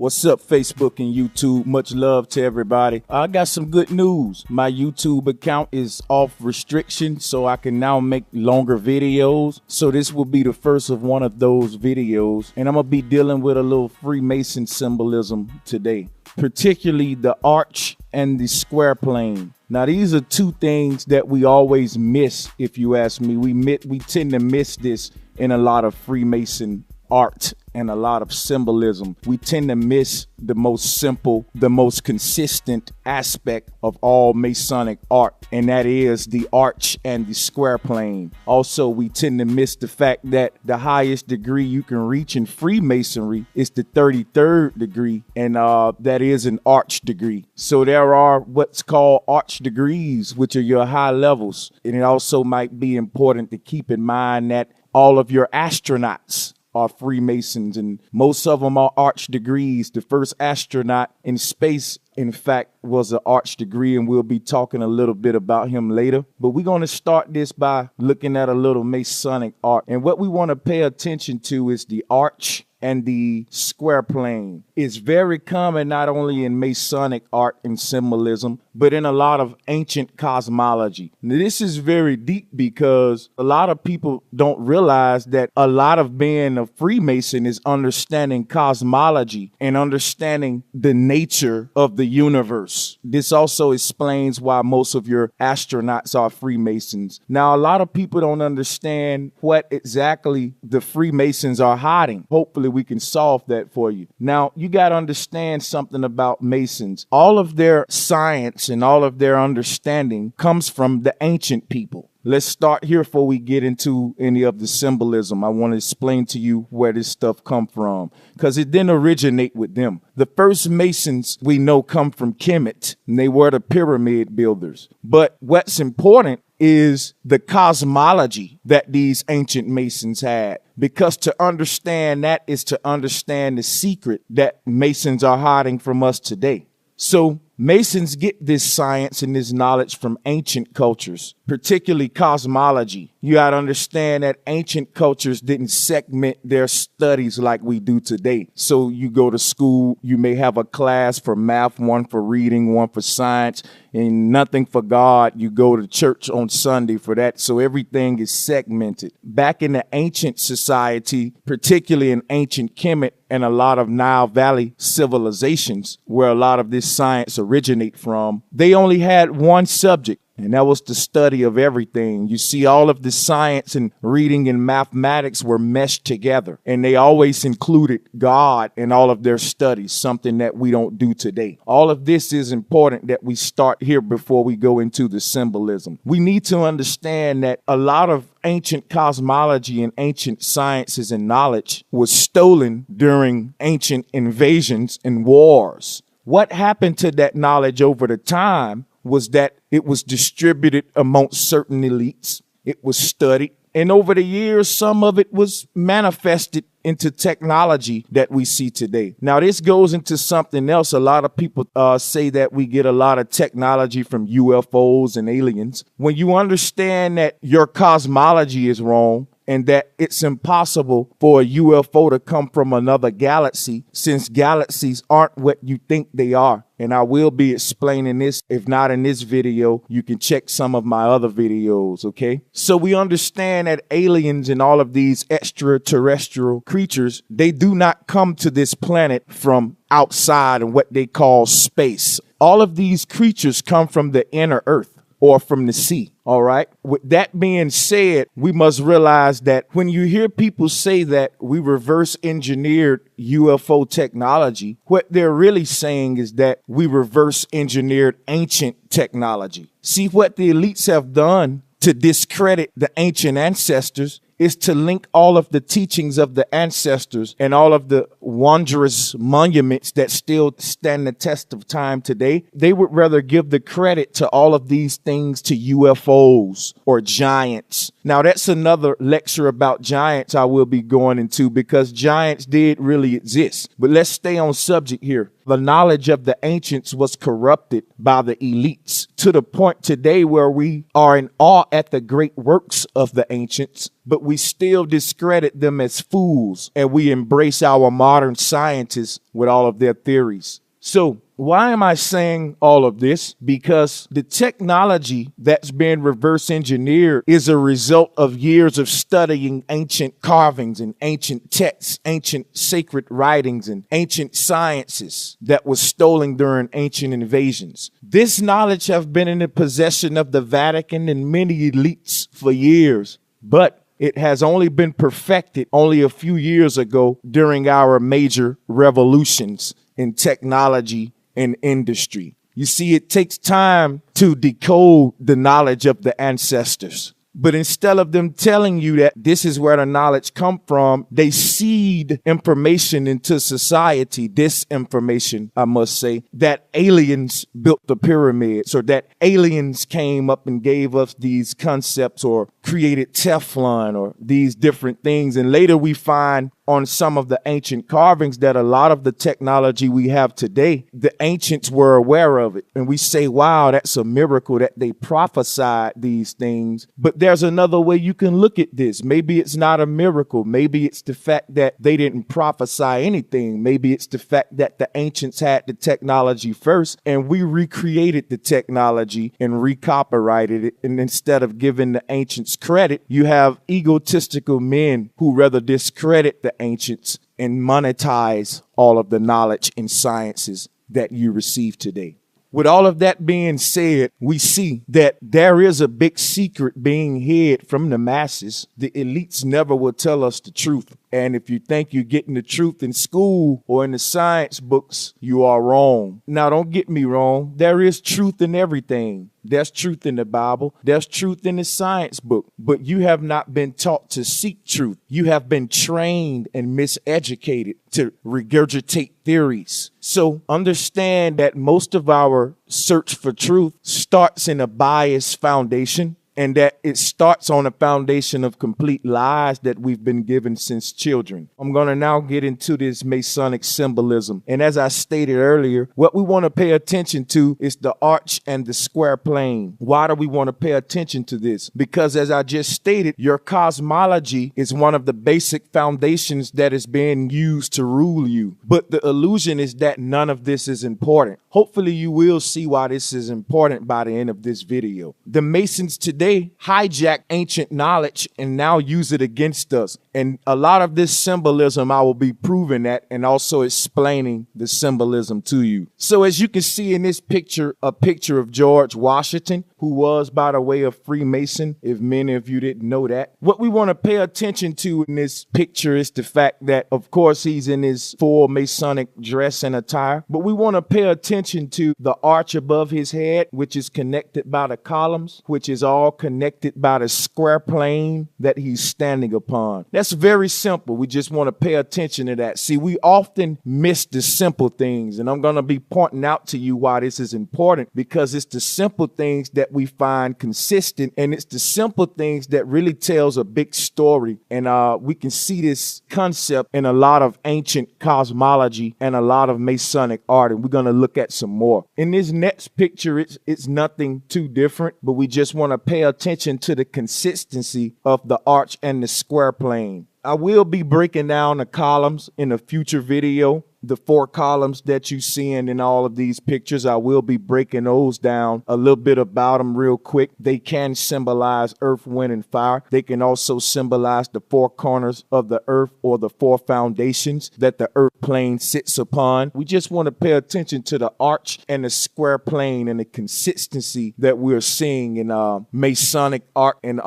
What's up, Facebook and YouTube? Much love to everybody. I got some good news. My YouTube account is off restriction, so I can now make longer videos. So this will be the first of one of those videos. And I'm going to be dealing with a little Freemason symbolism today, particularly the arch and the square plane. Now, these are two things that we always miss, if you ask me. We tend to miss this in a lot of Freemason art and a lot of symbolism. We tend to miss the most simple, the most consistent aspect of all Masonic art, and that is the arch and the square plane. Also, we tend to miss the fact that the highest degree you can reach in Freemasonry is the 33rd degree, and that is an arch degree. So there are what's called arch degrees, which are your high levels. And it also might be important to keep in mind that all of your astronauts are Freemasons, and most of them are arch degrees. The first astronaut in space, in fact, was an arch degree, and we'll be talking a little bit about him later. But we're going to start this by looking at a little Masonic art. And what we want to pay attention to is the arch and the square plane. It's very common not only in Masonic art and symbolism, but in a lot of ancient cosmology. Now, this is very deep because a lot of people don't realize that a lot of being a Freemason is understanding cosmology and understanding the nature of the universe. This also explains why most of your astronauts are Freemasons. Now, a lot of people don't understand what exactly the Freemasons are hiding. Hopefully, we can solve that for you. Now, you got to understand something about Masons. All of their science and all of their understanding comes from the ancient people. Let's start here before we get into any of the symbolism. I want to explain to you where this stuff come from, because it didn't originate with them. The first Masons we know come from Kemet, and they were the pyramid builders. But what's important is the cosmology that these ancient Masons had, because to understand that is to understand the secret that Masons are hiding from us today. So Masons get this science and this knowledge from ancient cultures, particularly cosmology. You got to understand that ancient cultures didn't segment their studies like we do today. So you go to school, you may have a class for math, one for reading, one for science, and nothing for God. You go to church on Sunday for that. So everything is segmented. Back in the ancient society, particularly in ancient Kemet and a lot of Nile Valley civilizations, where a lot of this science originate from, they only had one subject, and that was the study of everything. You see, all of the science and reading and mathematics were meshed together, and they always included God in all of their studies, something that we don't do today. All of this is important that we start here before we go into the symbolism. We need to understand that a lot of ancient cosmology and ancient sciences and knowledge was stolen during ancient invasions and wars. What happened to that knowledge over the time was that it was distributed amongst certain elites. It was studied. And over the years, some of it was manifested into technology that we see today. Now, this goes into something else. A lot of people say that we get a lot of technology from UFOs and aliens. When you understand that your cosmology is wrong, and that it's impossible for a UFO to come from another galaxy, since galaxies aren't what you think they are. And I will be explaining this. If not in this video, you can check some of my other videos, okay? So we understand that aliens and all of these extraterrestrial creatures, they do not come to this planet from outside of what they call space. All of these creatures come from the inner earth, or from the sea. All right. With that being said, we must realize that when you hear people say that we reverse engineered UFO technology, what they're really saying is that we reverse engineered ancient technology. See, what the elites have done to discredit the ancient ancestors is to link all of the teachings of the ancestors and all of the wondrous monuments that still stand the test of time today. They would rather give the credit to all of these things to UFOs or giants. Now, that's another lecture about giants I will be going into, because giants did really exist. But let's stay on subject here. The knowledge of the ancients was corrupted by the elites to the point today where we are in awe at the great works of the ancients, but we still discredit them as fools, and we embrace our modern scientists with all of their theories. So why am I saying all of this? Because the technology that's been reverse engineered is a result of years of studying ancient carvings and ancient texts, ancient sacred writings, and ancient sciences that was stolen during ancient invasions. This knowledge has been in the possession of the Vatican and many elites for years, but it has only been perfected only a few years ago during our major revolutions in technology and industry. You see, it takes time to decode the knowledge of the ancestors. But instead of them telling you that this is where the knowledge come from, they seed information into society, disinformation, I must say, that aliens built the pyramids, or that aliens came up and gave us these concepts or created Teflon or these different things. And later we find on some of the ancient carvings that a lot of the technology we have today, the ancients were aware of it. And we say, wow, that's a miracle that they prophesied these things. But there's another way you can look at this. Maybe it's not a miracle. Maybe it's the fact that they didn't prophesy anything. Maybe it's the fact that the ancients had the technology first and we recreated the technology and recopyrighted it. And instead of giving the ancients credit, you have egotistical men who rather discredit the ancients and monetize all of the knowledge and sciences that you receive today. With all of that being said, we see that there is a big secret being hid from the masses. The elites never will tell us the truth. And if you think you're getting the truth in school or in the science books, you are wrong. Now, don't get me wrong. There is truth in everything. There's truth in the Bible. There's truth in the science book. But you have not been taught to seek truth. You have been trained and miseducated to regurgitate theories. So understand that most of our search for truth starts in a biased foundation, and that it starts on a foundation of complete lies that we've been given since children. I'm going to now get into this Masonic symbolism. And as I stated earlier, what we want to pay attention to is the arch and the square plane. Why do we want to pay attention to this? Because as I just stated, your cosmology is one of the basic foundations that is being used to rule you. But the illusion is that none of this is important. Hopefully you will see why this is important by the end of this video. The Masons today hijack ancient knowledge and now use it against us. And a lot of this symbolism, I will be proving that and also explaining the symbolism to you. So as you can see in this picture, a picture of George Washington, who was, by the way, a Freemason, if many of you didn't know that. What we want to pay attention to in this picture is the fact that, of course, he's in his full Masonic dress and attire, but we want to pay attention to the arch above his head, which is connected by the columns, which is all connected by the square plane that he's standing upon. That's very simple. We just want to pay attention to that. See, we often miss the simple things, and I'm going to be pointing out to you why this is important, because it's the simple things that we find consistent, and it's the simple things that really tells a big story. And we can see this concept in a lot of ancient cosmology and a lot of Masonic art, and we're going to look at some more. In this next picture, it's nothing too different, but we just want to pay attention to the consistency of the arch and the square plane. I will be breaking down the columns in a future video. The 4 columns that you see in all of these pictures, I will be breaking those down, a little bit about them real quick. They can symbolize earth, wind, and fire. They can also symbolize the 4 corners of the earth, or the 4 foundations that the earth plane sits upon. We just want to pay attention to the arch and the square plane and the consistency that we're seeing in Masonic art and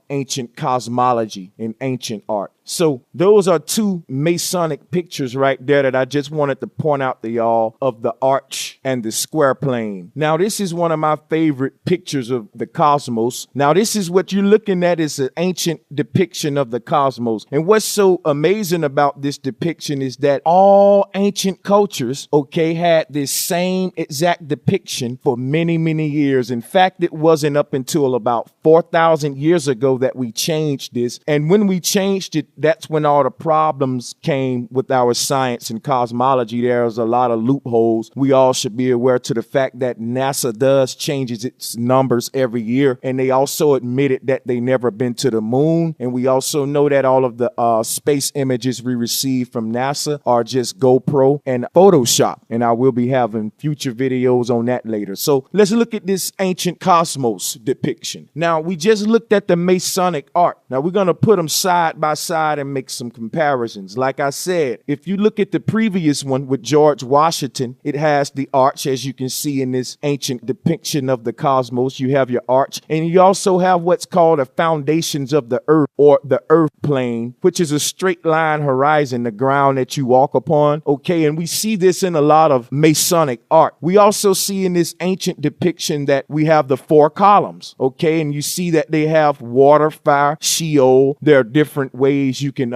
ancient cosmology and ancient art. So those are 2 Masonic pictures right there that I just wanted to point out to y'all, of the arch and the square plane. Now, this is one of my favorite pictures of the cosmos. Now, this is what you're looking at, is an ancient depiction of the cosmos. And what's so amazing about this depiction is that all ancient cultures, okay, had this same exact depiction for many, many years. In fact, it wasn't up until about 4,000 years ago that we changed this. And when we changed it that's when all the problems came with our science and cosmology. There's a lot of loopholes. We all should be aware to the fact that NASA does changes its numbers every year, and they also admitted that they never been to the moon. And we also know that all of the space images we receive from NASA are just GoPro and Photoshop, and I will be having future videos on that later. So let's look at this ancient cosmos depiction. Now, we just looked at the Masonic art. Now we're going to put them side by side and make some comparisons. Like I said, if you look at the previous one with George Washington, it has the arch, as you can see in this ancient depiction of the cosmos. You have your arch, and you also have what's called the foundations of the earth, or the earth plane, which is a straight line horizon, the ground that you walk upon. Okay, and we see this in a lot of Masonic art. We also see in this ancient depiction that we have the 4 columns. Okay, and you see that they have water, fire, Sheol. There are different ways you can,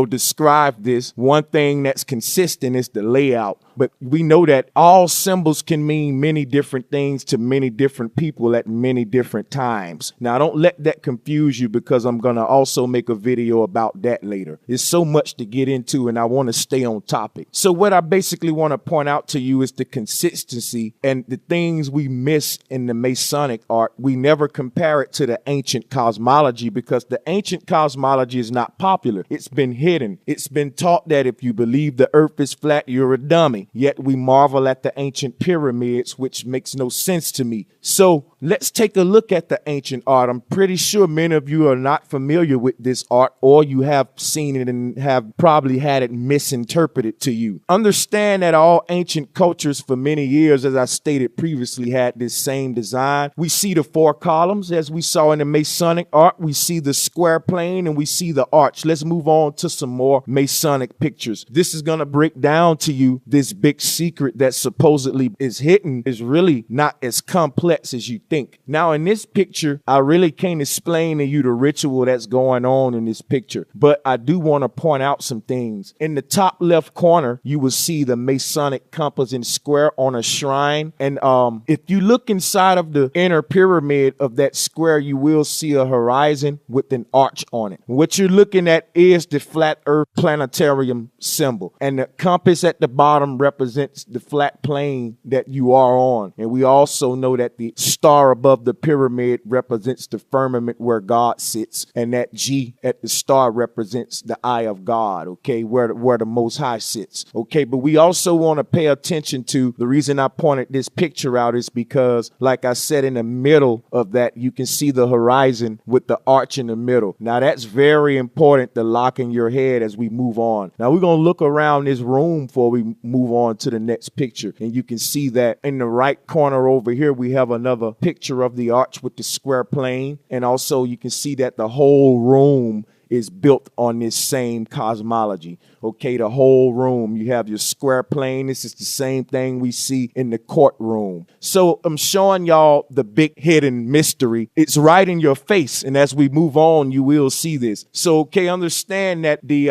describe this. One thing that's consistent is the layout. But we know that all symbols can mean many different things to many different people at many different times. Now, don't let that confuse you, because I'm going to also make a video about that later. There's so much to get into, and I want to stay on topic. So what I basically want to point out to you is the consistency and the things we miss in the Masonic art. We never compare it to the ancient cosmology, because the ancient cosmology is not popular. It's been hidden. It's been taught that if you believe the earth is flat, you're a dummy. Yet we marvel at the ancient pyramids, which makes no sense to me. So let's take a look at the ancient art. I'm pretty sure many of you are not familiar with this art, or you have seen it and have probably had it misinterpreted to you. Understand that all ancient cultures for many years, as I stated previously, had this same design. We see the 4 columns as we saw in the Masonic art. We see the square plane, and we see the arch. Let's move on to some more Masonic pictures. This is going to break down to you this big secret that supposedly is hidden is really not as complex as you think. Now, in this picture, I really can't explain to you the ritual that's going on in this picture, but I do want to point out some things. In the top left corner, you will see the Masonic compass and square on a shrine. And if you look inside of the inner pyramid of that square, you will see a horizon with an arch on it. What you're looking at is the flat earth planetarium symbol, and the compass at the bottom represents the flat plane that you are on. And we also know that the star above the pyramid represents the firmament where God sits, and that G at the star represents the eye of God, okay, where the Most High sits. Okay, but we also want to pay attention to the reason I pointed this picture out is because, like I said, in the middle of that, you can see the horizon with the arch in the middle. Now, that's very important to lock in your head as we move on. Now, we're going to look around this room before we move on to the next picture, and you can see that in the right corner over here we have another picture of the arch with the square plane, and also you can see that the whole room is built on this same cosmology. Okay, the whole room, you have your square plane. This is the same thing we see in the courtroom. So I'm showing y'all the big hidden mystery. It's right in your face, and as we move on, you will see this. So, okay, understand that the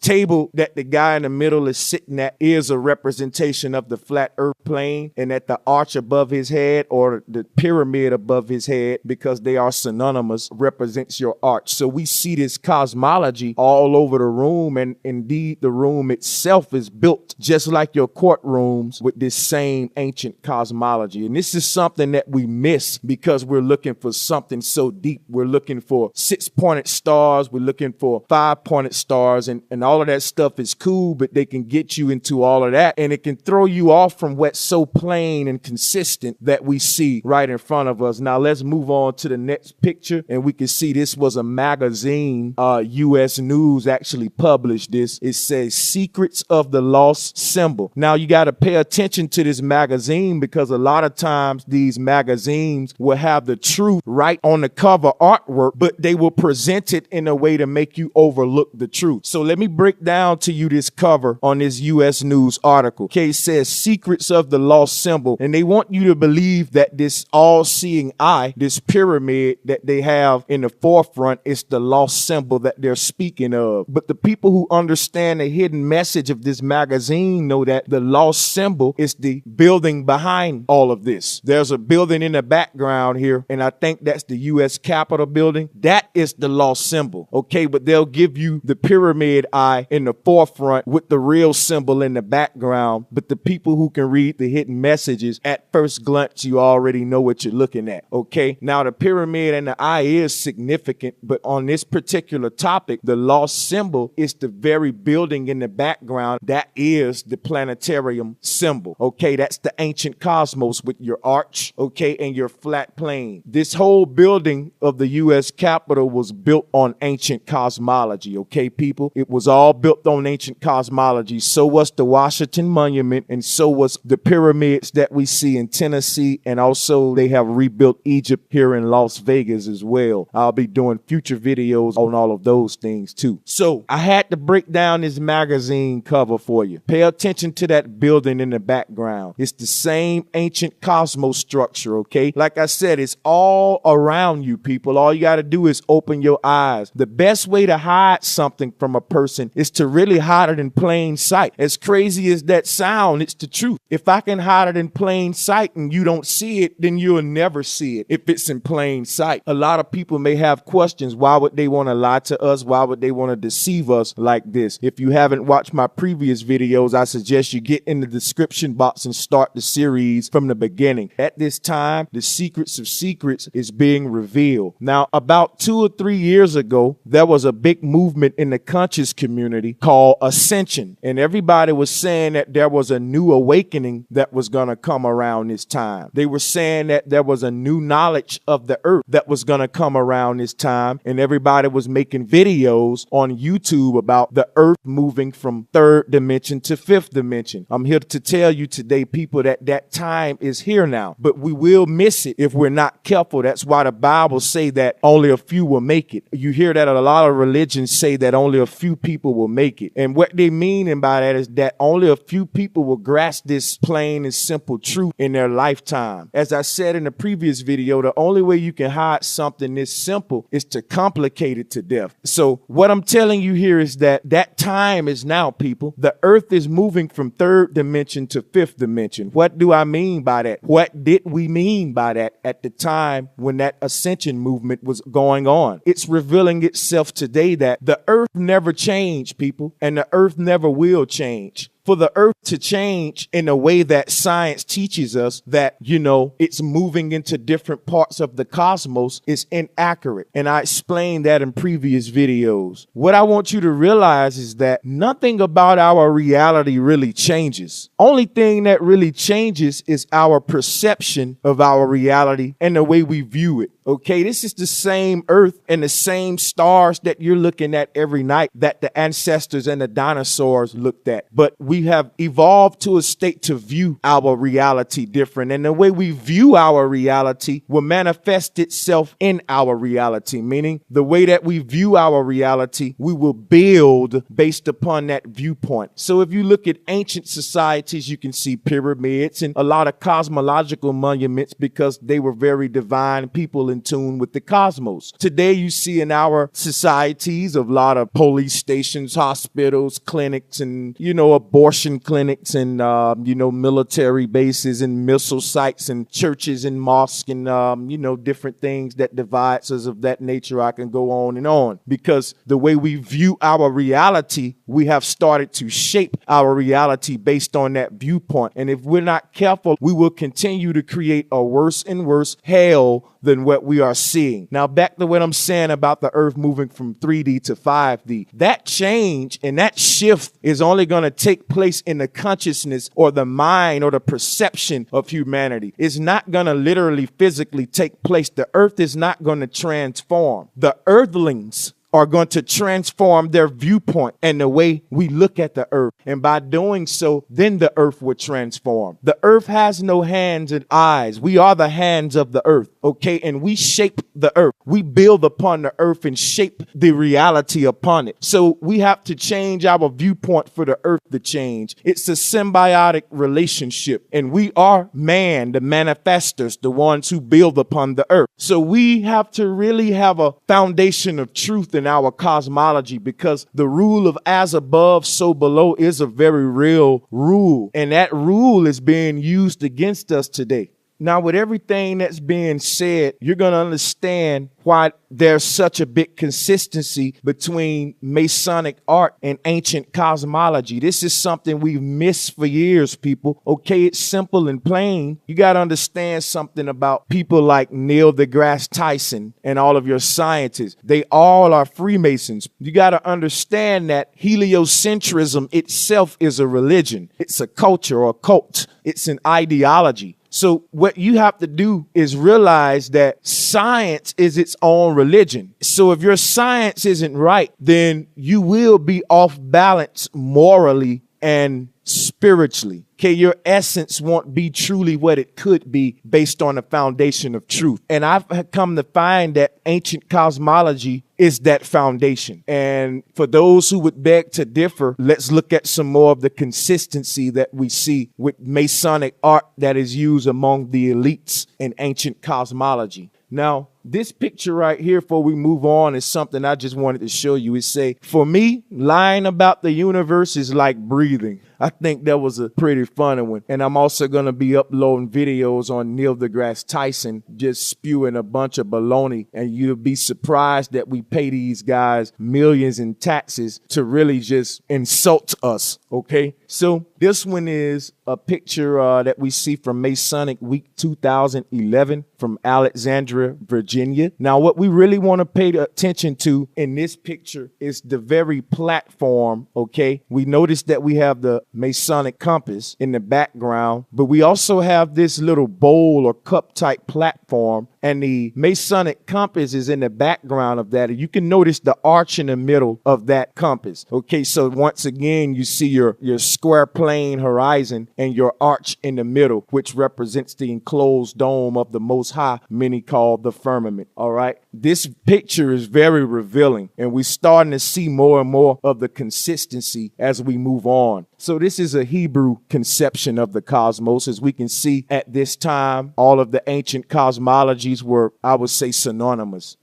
table that the guy in the middle is sitting at is a representation of the flat earth plane, and that the arch above his head, or the pyramid above his head, because they are synonymous, represents your arch. So we see this cosmology all over the room, and indeed the room itself is built just like your courtrooms with this same ancient cosmology. And this is something that we miss because we're looking for something so deep. We're looking for 6-pointed stars, we're looking for 5-pointed stars, and all of that stuff is cool, but they can get you into all of that, and it can throw you off from what's so plain and consistent that we see right in front of us. Now let's move on to the next picture, and we can see this was a magazine. U.S. News actually published this. It says Secrets of the Lost Symbol. Now you got to pay attention to this magazine, because a lot of times these magazines will have the truth right on the cover artwork, but they will present it in a way to make you overlook the truth. So let me break down to you this cover on this U.S. News article. Okay, it says Secrets of the Lost Symbol, and they want you to believe that this all-seeing eye, this pyramid that they have in the forefront, is the lost symbol. symbol that they're speaking of. But the people who understand the hidden message of this magazine know that the lost symbol is the building behind all of this. There's a building in the background here, and I think that's the U.S. Capitol building. That is the lost symbol, okay? But they'll give you the pyramid eye in the forefront with the real symbol in the background. But the people who can read the hidden messages, at first glance, you already know what you're looking at, okay? Now, the pyramid and the eye is significant, but on this particular topic, the lost symbol is the very building in the background. That is the planetarium symbol, okay? That's the ancient cosmos with your arch, okay, and your flat plane. This whole building of the U.S. Capitol was built on ancient cosmology, okay, people? It was all built on ancient cosmology. So was the Washington Monument, and so was the pyramids that we see in Tennessee, and also they have rebuilt Egypt here in Las Vegas as well. I'll be doing future videos on all of those things too. So I had to break down this magazine cover for you. Pay attention to that building in the background. It's the same ancient cosmos structure, okay? Like I said, it's all around you, people. All you got to do is open your eyes. The best way to hide something from a person is to really hide it in plain sight. As crazy as that sound, it's the truth. If I can hide it in plain sight and you don't see it, then you'll never see it if it's in plain sight. A lot of people may have questions. Why would they want to lie to us? Why would they want to deceive us like this? If you haven't watched my previous videos, I suggest you get in the description box and start the series from the beginning. At this time, the secrets of secrets is being revealed. Now, about 2 or 3 years ago, there was a big movement in the conscious community called Ascension. And everybody was saying that there was a new awakening that was going to come around this time. They were saying that there was a new knowledge of the earth that was going to come around this time. And everybody was making videos on YouTube about the earth moving from 3rd dimension to 5th dimension. I'm here to tell you today, people, that that time is here now, but we will miss it if we're not careful. That's why the Bible say that only a few will make it. You hear that a lot of religions say that only a few people will make it. And what they mean by that is that only a few people will grasp this plain and simple truth in their lifetime. As I said in the previous video, the only way you can hide something this simple is to complicate it to death. So what I'm telling you here is that that time is now, people. The earth is moving from 3rd dimension to 5th dimension. What do I mean by that? What did we mean by that at the time when that ascension movement was going on? It's revealing itself today that the earth never changed, people, and the earth never will change. For the earth to change in a way that science teaches us that, you know, it's moving into different parts of the cosmos is inaccurate. And I explained that in previous videos. What I want you to realize is that nothing about our reality really changes. Only thing that really changes is our perception of our reality and the way we view it. Okay, this is the same earth and the same stars that you're looking at every night that the ancestors and the dinosaurs looked at. But we have evolved to a state to view our reality different. And the way we view our reality will manifest itself in our reality, meaning the way that we view our reality, we will build based upon that viewpoint. So if you look at ancient societies, you can see pyramids and a lot of cosmological monuments because they were very divine people in tune with the cosmos. Today, you see in our societies a lot of police stations, hospitals, clinics, and, you know, abortion clinics and, you know, military bases and missile sites and churches and mosques and, you know, different things that divides us of that nature. I can go on and on because the way we view our reality, we have started to shape our reality based on that viewpoint. And if we're not careful, we will continue to create a worse and worse hell than what we are seeing. Now, back to what I'm saying about the earth moving from 3D to 5D. That change and that shift is only going to take place in the consciousness or the mind or the perception of humanity. It's not going to literally physically take place. The earth is not going to transform. The earthlings are going to transform their viewpoint and the way we look at the earth. And by doing so, then the earth will transform. The earth has no hands and eyes. We are the hands of the earth, okay? And we shape the earth. We build upon the earth and shape the reality upon it. So we have to change our viewpoint for the earth to change. It's a symbiotic relationship. And we are man, the manifestors, the ones who build upon the earth. So we have to really have a foundation of truth and in our cosmology, because the rule of as above, so below is a very real rule. And that rule is being used against us today. Now, with everything that's being said, you're going to understand why there's such a big consistency between Masonic art and ancient cosmology. This is something we've missed for years, people. Okay, it's simple and plain. You got to understand something about people like Neil deGrasse Tyson and all of your scientists. They all are Freemasons. You got to understand that heliocentrism itself is a religion. It's a culture or a cult. It's an ideology. So what you have to do is realize that science is its own religion. So if your science isn't right, then you will be off balance morally and spiritually. Okay, your essence won't be truly what it could be based on the foundation of truth. And I've come to find that ancient cosmology is that foundation. And for those who would beg to differ, let's look at some more of the consistency that we see with Masonic art that is used among the elites in ancient cosmology. Now, this picture right here, before we move on, is something I just wanted to show you. It say, for me, lying about the universe is like breathing. I think that was a pretty funny one. And I'm also going to be uploading videos on Neil deGrasse Tyson just spewing a bunch of baloney. And you'll be surprised that we pay these guys millions in taxes to really just insult us. Okay, so this one is a picture that we see from Masonic Week 2011 from Alexandria, Virginia. Now, what we really want to pay attention to in this picture is the very platform. Okay, we notice that we have the Masonic compass in the background, but we also have this little bowl or cup type platform, and the Masonic compass is in the background of that. And you can notice the arch in the middle of that compass. Okay, so once again, you see your square plane horizon and your arch in the middle, which represents the enclosed dome of the Most High, many call the firmament. All right, this picture is very revealing, and we're starting to see more and more of the consistency as we move on. So this is a Hebrew conception of the cosmos. As we can see at this time, all of the ancient cosmologies were, I would say, synonymous,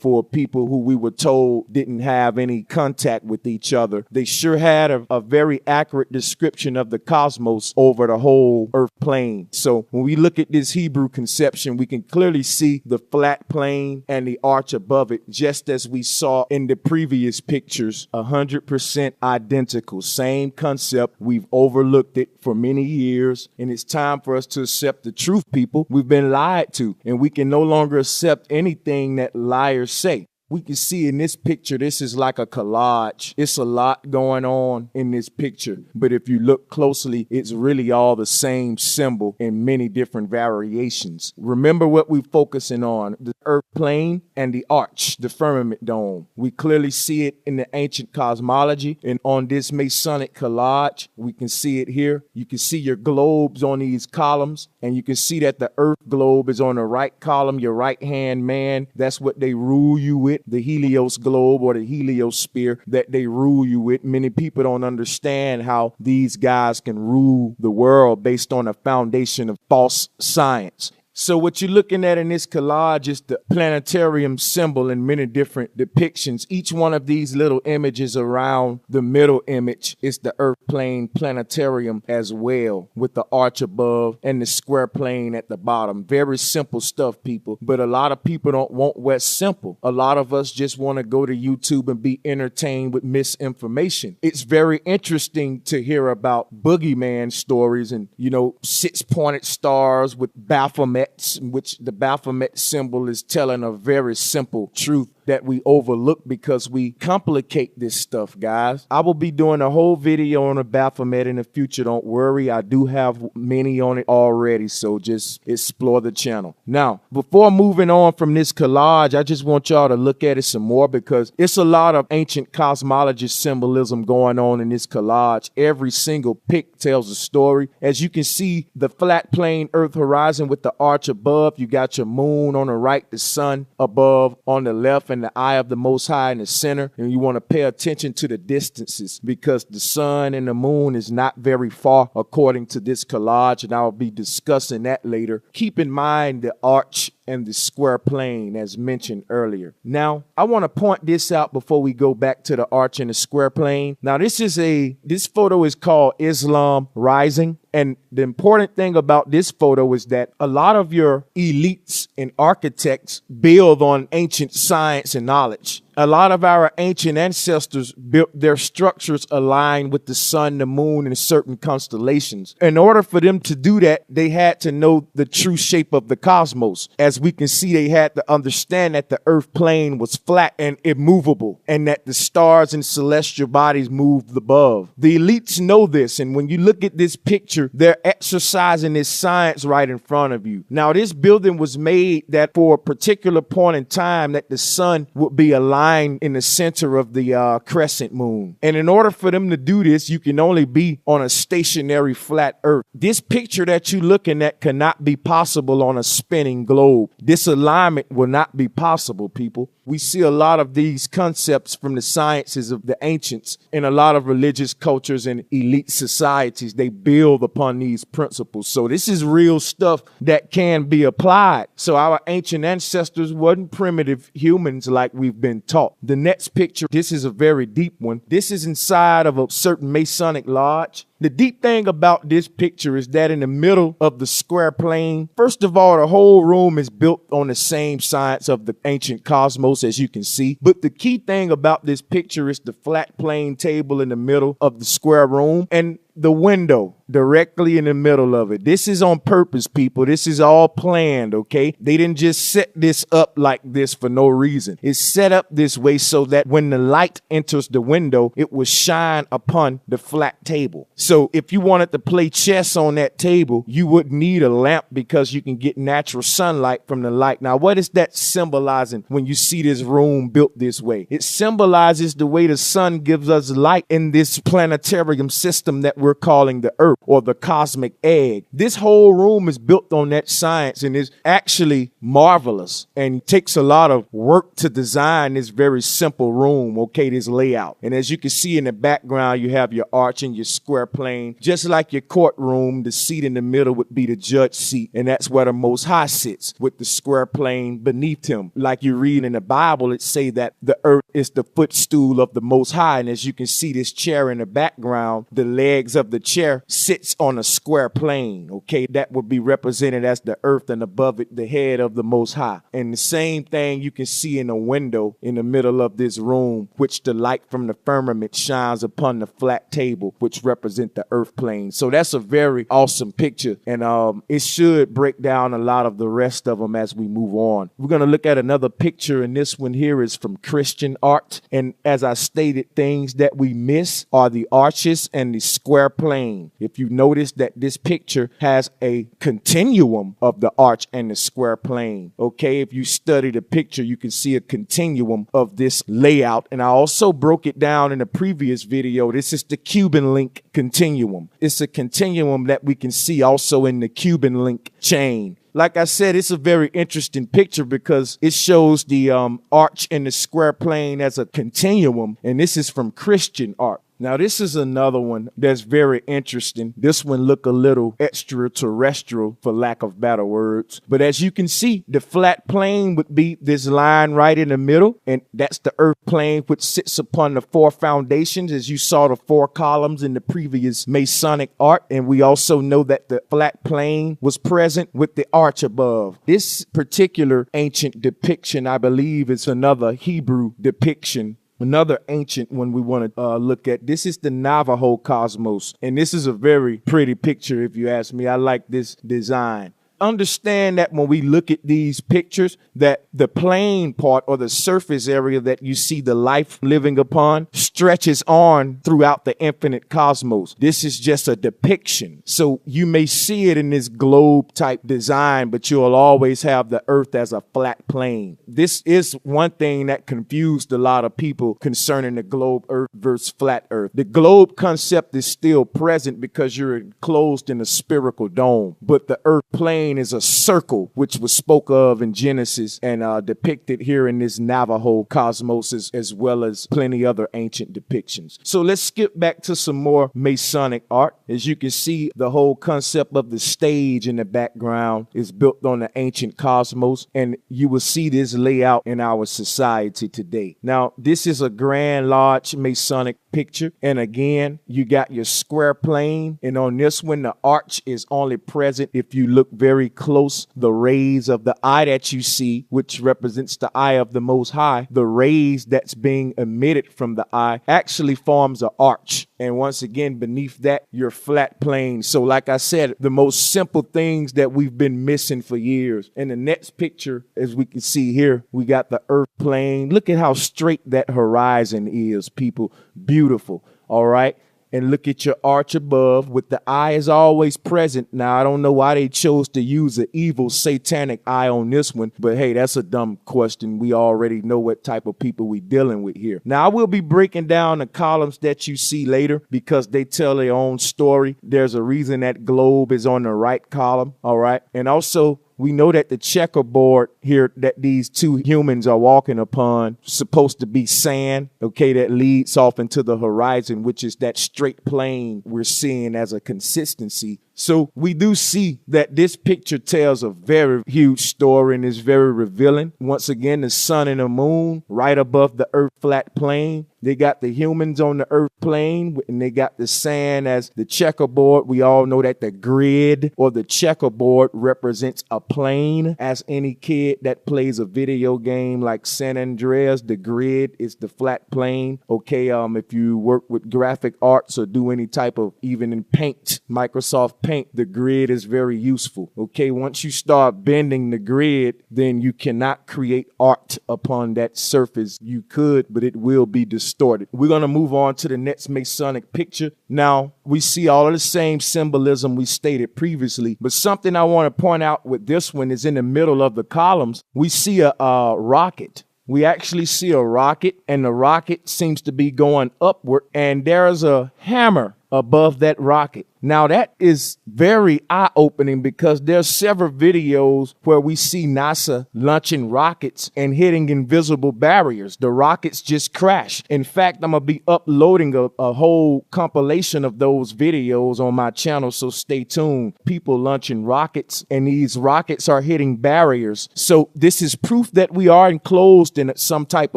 for people who we were told didn't have any contact with each other. They sure had a very accurate description of the cosmos over the whole earth plane. So when we look at this Hebrew conception, we can clearly see the flat plane and the arch above it, just as we saw in the previous pictures, 100% identical, same concept. We've overlooked it for many years, and it's time for us to accept the truth, people. We've been lied to, and we can no longer accept anything that liars say. We can see in this picture, this is like a collage. It's a lot going on in this picture. But if you look closely, it's really all the same symbol in many different variations. Remember what we're focusing on, the earth plane and the arch, the firmament dome. We clearly see it in the ancient cosmology. And on this Masonic collage, we can see it here. You can see your globes on these columns. And you can see that the earth globe is on the right column, your right-hand man. That's what they rule you with. The Helios globe or the heliosphere that they rule you with. Many people don't understand how these guys can rule the world based on a foundation of false science. So what you're looking at in this collage is the planetarium symbol in many different depictions. Each one of these little images around the middle image is the earth plane planetarium as well, with the arch above and the square plane at the bottom. Very simple stuff, people. But a lot of people don't want what's simple. A lot of us just want to go to YouTube and be entertained with misinformation. It's very interesting to hear about boogeyman stories and, 6-pointed stars with Baphomet, which the Baphomet symbol is telling a very simple truth that we overlook because we complicate this stuff, guys. I will be doing a whole video on a Baphomet in the future. Don't worry. I do have many on it already, so just explore the channel. Now, before moving on from this collage, I just want y'all to look at it some more because it's a lot of ancient cosmology symbolism going on in this collage. Every single pic tells a story. As you can see, the flat plane earth horizon with the arch above, you got your moon on the right, the sun above on the left, and having the eye of the Most High in the center, and you want to pay attention to the distances because the sun and the moon is not very far according to this collage, and I'll be discussing that later. Keep in mind the arch and the square plane as mentioned earlier. Now, I want to point this out before we go back to the arch and the square plane. Now, this photo is called Islam Rising. And the important thing about this photo is that a lot of your elites and architects build on ancient science and knowledge. A lot of our ancient ancestors built their structures aligned with the sun, the moon, and certain constellations. In order for them to do that, they had to know the true shape of the cosmos. As we can see, they had to understand that the earth plane was flat and immovable, and that the stars and celestial bodies moved above. The elites know this, and when you look at this picture, they're exercising this science right in front of you. Now, this building was made that for a particular point in time that the sun would be aligned in the center of the crescent moon. And in order for them to do this, you can only be on a stationary flat earth. This picture that you're looking at cannot be possible on a spinning globe. This alignment will not be possible, people. We see a lot of these concepts from the sciences of the ancients in a lot of religious cultures and elite societies. They build upon these principles. So this is real stuff that can be applied. So our ancient ancestors wasn't primitive humans like we've been taught. The next picture, this is a very deep one. This is inside of a certain Masonic lodge. The deep thing about this picture is that in the middle of the square plane, first of all, the whole room is built on the same science of the ancient cosmos, as you can see. But the key thing about this picture is the flat plane table in the middle of the square room and the window directly in the middle of it. This is on purpose, people. This is all planned, okay? They didn't just set this up like this for no reason. It's set up this way so that when the light enters the window, it will shine upon the flat table. So if you wanted to play chess on that table, you wouldn't need a lamp because you can get natural sunlight from the light. Now, what is that symbolizing when you see this room built this way? It symbolizes the way the sun gives us light in this planetarium system that we're calling the Earth or the cosmic egg. This whole room is built on that science and is actually marvelous and takes a lot of work to design this very simple room, okay, this layout. And as you can see in the background, you have your arch and your square plane. Just like your courtroom, the seat in the middle would be the judge seat, and that's where the Most High sits with the square plane beneath him. Like you read in the Bible, it say that the earth is the footstool of the Most High, and as you can see this chair in the background, the legs of the chair sits on a square plane, okay? That would be represented as the earth, and above it, the head of the Most High. And the same thing you can see in a window in the middle of this room, which the light from the firmament shines upon the flat table, which represent the earth plane. So that's a very awesome picture, and it should break down a lot of the rest of them as we move on. We're going to look at another picture, and this one here is from Christian art. And as I stated, things that we miss are the arches and the square plane. If you notice that this picture has a continuum of the arch and the square plane, okay? If you study the picture, you can see a continuum of this layout, and I also broke it down in a previous video. This is the Cuban link continuum. It's a continuum that we can see also in the Cuban link chain. Like I said, it's a very interesting picture because it shows the arch and the square plane as a continuum, and this is from Christian art. Now, this is another one that's very interesting. This one look a little extraterrestrial, for lack of better words. But as you can see, the flat plane would be this line right in the middle, and that's the earth plane, which sits upon the four foundations, as you saw the four columns in the previous Masonic art. And we also know that the flat plane was present with the arch above. This particular ancient depiction, I believe, is another Hebrew depiction. Another ancient one we want to look at. This is the Navajo cosmos. And this is a very pretty picture, if you ask me. I like this design. Understand that when we look at these pictures, that the plane part or the surface area that you see the life living upon stretches on throughout the infinite cosmos. This is just a depiction. So you may see it in this globe type design, but you'll always have the earth as a flat plane. This is one thing that confused a lot of people concerning the globe earth versus flat earth. The globe concept is still present because you're enclosed in a spherical dome, but the earth plane plane is a circle, which was spoke of in Genesis and depicted here in this Navajo cosmos, as well as plenty other ancient depictions. So let's skip back to some more Masonic art. As you can see, the whole concept of the stage in the background is built on the ancient cosmos, and you will see this layout in our society today. Now, this is a grand, large Masonic picture, and again, you got your square plane, and on this one, the arch is only present if you look very close. The rays of the eye that you see, which represents the eye of the Most High, the rays that's being emitted from the eye actually forms an arch. And once again, beneath that, your flat plane. So like I said, the most simple things that we've been missing for years. In the next picture, as we can see here, we got the earth plane. Look at how straight that horizon is, people. Beautiful. All right. And look at your arch above with the eye is always present. Now, I don't know why they chose to use an evil satanic eye on this one, but hey, that's a dumb question. We already know what type of people we dealing with here. Now, I will be breaking down the columns that you see later because they tell their own story. There's a reason that globe is on the right column. All right. And also, we know that the checkerboard here that these two humans are walking upon is supposed to be sand, okay, that leads off into the horizon, which is that straight plane we're seeing as a consistency. So we do see that this picture tells a very huge story and is very revealing. Once again, the sun and the moon right above the earth flat plane. They got the humans on the earth plane and they got the sand as the checkerboard. We all know that the grid or the checkerboard represents a plane. As any kid that plays a video game like San Andreas, the grid is the flat plane. Okay, if you work with graphic arts or do any type of, even in paint, Microsoft Paint, the grid is very useful. Okay, once you start bending the grid, then you cannot create art upon that surface. You could, but it will be distorted. We're going to move on to the next Masonic picture. Now, we see all of the same symbolism we stated previously, but something I want to point out with this one is in the middle of the columns, we see a rocket. We actually see a rocket, and the rocket seems to be going upward, and there's a hammer above that rocket. Now, that is very eye-opening because there's several videos where we see NASA launching rockets and hitting invisible barriers. The rockets just crash. In fact, I'm going to be uploading a whole compilation of those videos on my channel, so stay tuned. People launching rockets, and these rockets are hitting barriers. So this is proof that we are enclosed in some type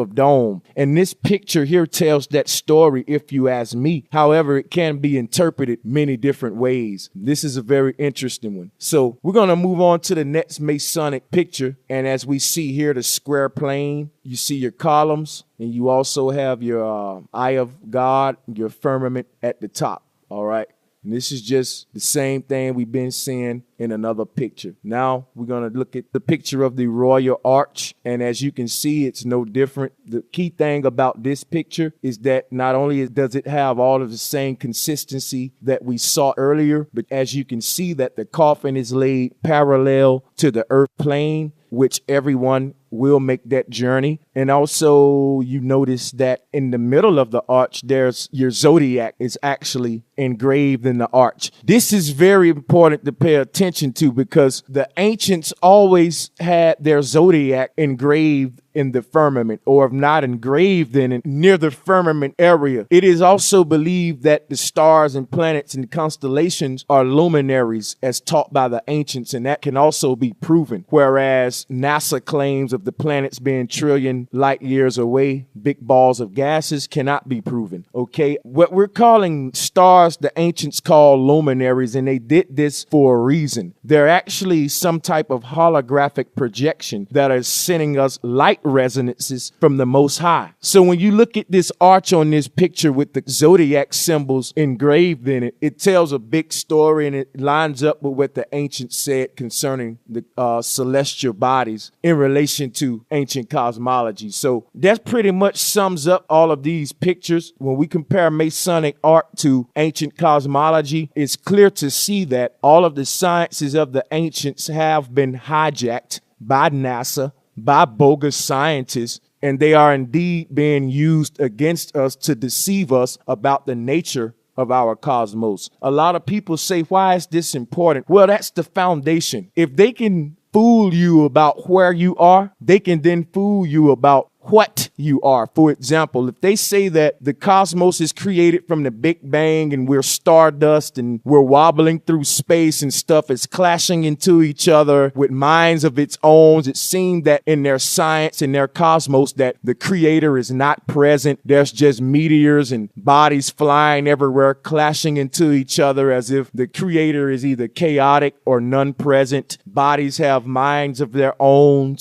of dome. And this picture here tells that story, if you ask me. However, it can be interpreted many different ways. This is a very interesting one. So we're going to move on to the next Masonic picture. And as we see here, the square plane, you see your columns, and you also have your eye of God, your firmament at the top. All right. And this is just the same thing we've been seeing in another picture. Now we're going to look at the picture of the Royal Arch. And as you can see, it's no different. The key thing about this picture is that not only does it have all of the same consistency that we saw earlier, but as you can see that the coffin is laid parallel to the earth plane, which everyone will make that journey. And also you notice that in the middle of the arch, there's your zodiac is actually engraved in the arch. This is very important to pay attention to because the ancients always had their zodiac engraved in the firmament, or if not engraved in it, near the firmament area. It is also believed that the stars and planets and constellations are luminaries as taught by the ancients, and that can also be proven. Whereas NASA claims of the planets being trillion light years away, big balls of gases, cannot be proven. Okay, what we're calling stars, the ancients call luminaries, and they did this for a reason. They're actually some type of holographic projection that is sending us light resonances from the Most High. So when you look at this arch on this picture with the zodiac symbols engraved in it, it tells a big story, and it lines up with what the ancients said concerning the celestial bodies in relation to ancient cosmology. So that pretty much sums up all of these pictures. When we compare Masonic art to ancient cosmology, it's clear to see that all of the sciences of the ancients have been hijacked by NASA, by bogus scientists, and they are indeed being used against us to deceive us about the nature of our cosmos. A lot of people say, why is this important? Well, that's the foundation. If they can fool you about where you are, they can then fool you about what you are. For example, if they say that the cosmos is created from the Big Bang and we're stardust and we're wobbling through space and stuff is clashing into each other with minds of its own, it seems that in their science, in their cosmos, that the creator is not present. There's just meteors and bodies flying everywhere, clashing into each other as if the creator is either chaotic or non-present. Bodies have minds of their own.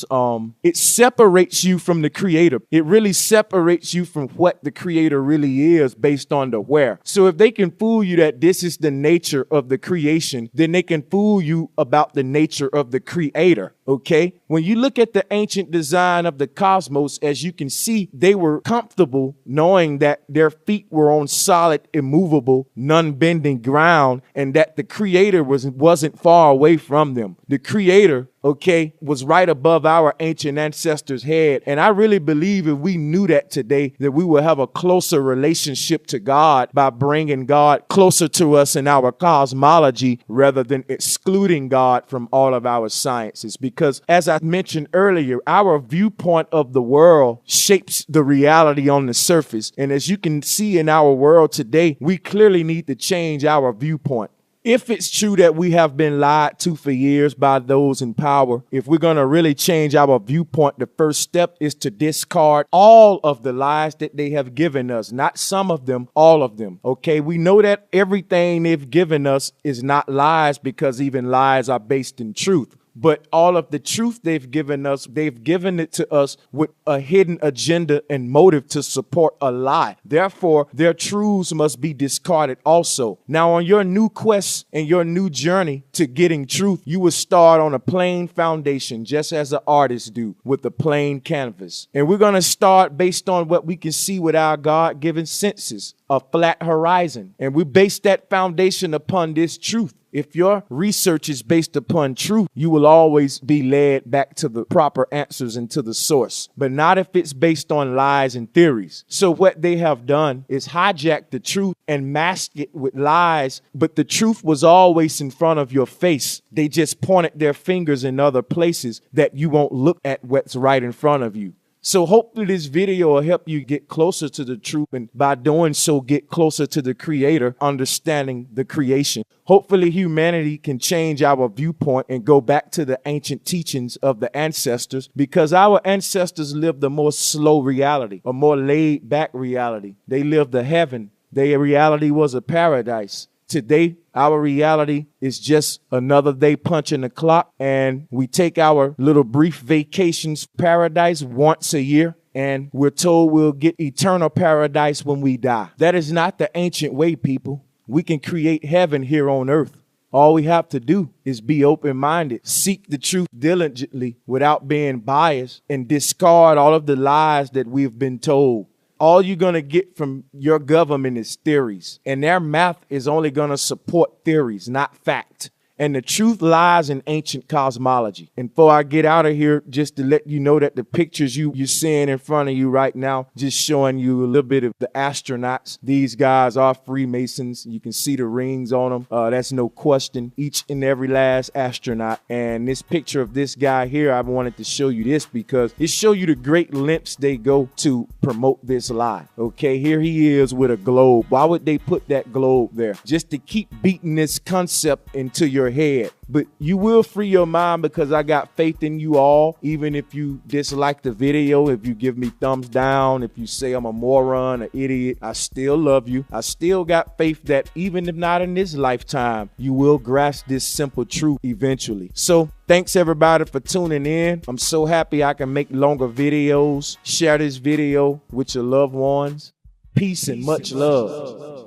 It separates you from the creator. It really separates you from what the creator really is based on the where. So if they can fool you that this is the nature of the creation, then they can fool you about the nature of the creator. Okay? When you look at the ancient design of the cosmos, as you can see, they were comfortable knowing that their feet were on solid, immovable, non-bending ground, and that the creator wasn't far away from them. The creator, okay, was right above our ancient ancestors' head. And I really believe if we knew that today, that we will have a closer relationship to God by bringing God closer to us in our cosmology rather than excluding God from all of our sciences. Because as I mentioned earlier, our viewpoint of the world shapes the reality on the surface. And as you can see in our world today, we clearly need to change our viewpoint. If it's true that we have been lied to for years by those in power, if we're going to really change our viewpoint, the first step is to discard all of the lies that they have given us. Not some of them, all of them. Okay, we know that everything they've given us is not lies because even lies are based in truth. But all of the truth they've given us, they've given it to us with a hidden agenda and motive to support a lie. Therefore, their truths must be discarded also. Now, on your new quest and your new journey to getting truth, you will start on a plain foundation, just as an artist do with a plain canvas. And we're going to start based on what we can see with our God-given senses, a flat horizon. And we base that foundation upon this truth. If your research is based upon truth, you will always be led back to the proper answers and to the source, but not if it's based on lies and theories. So what they have done is hijack the truth and mask it with lies, but the truth was always in front of your face. They just pointed their fingers in other places that you won't look at what's right in front of you. So hopefully this video will help you get closer to the truth, and by doing so, get closer to the creator, understanding the creation. Hopefully humanity can change our viewpoint and go back to the ancient teachings of the ancestors, because our ancestors lived a more slow reality, a more laid back reality. They lived a heaven. Their reality was a paradise. Today, our reality is just another day punching the clock, and we take our little brief vacations paradise once a year, and we're told we'll get eternal paradise when we die. That is not the ancient way, people. We can create heaven here on earth. All we have to do is be open-minded, seek the truth diligently without being biased, and discard all of the lies that we've been told. All you're going to get from your government is theories, and their math is only going to support theories, not fact. And the truth lies in ancient cosmology. And before I get out of here, just to let you know that the pictures you're seeing in front of you right now, just showing you a little bit of the astronauts. These guys are Freemasons. You can see the rings on them. That's no question. Each and every last astronaut. And this picture of this guy here, I wanted to show you this because it shows you the great lengths they go to promote this lie. Okay, here he is with a globe. Why would they put that globe there? Just to keep beating this concept into your head. But you will free your mind, because I got faith in you all. Even if you dislike the video, if you give me thumbs down, if you say I'm a moron, an idiot, I still love you. I still got faith that even if not in this lifetime, you will grasp this simple truth eventually. So thanks everybody for tuning in. I'm so happy I can make longer videos. Share this video with your loved ones. Peace and much love.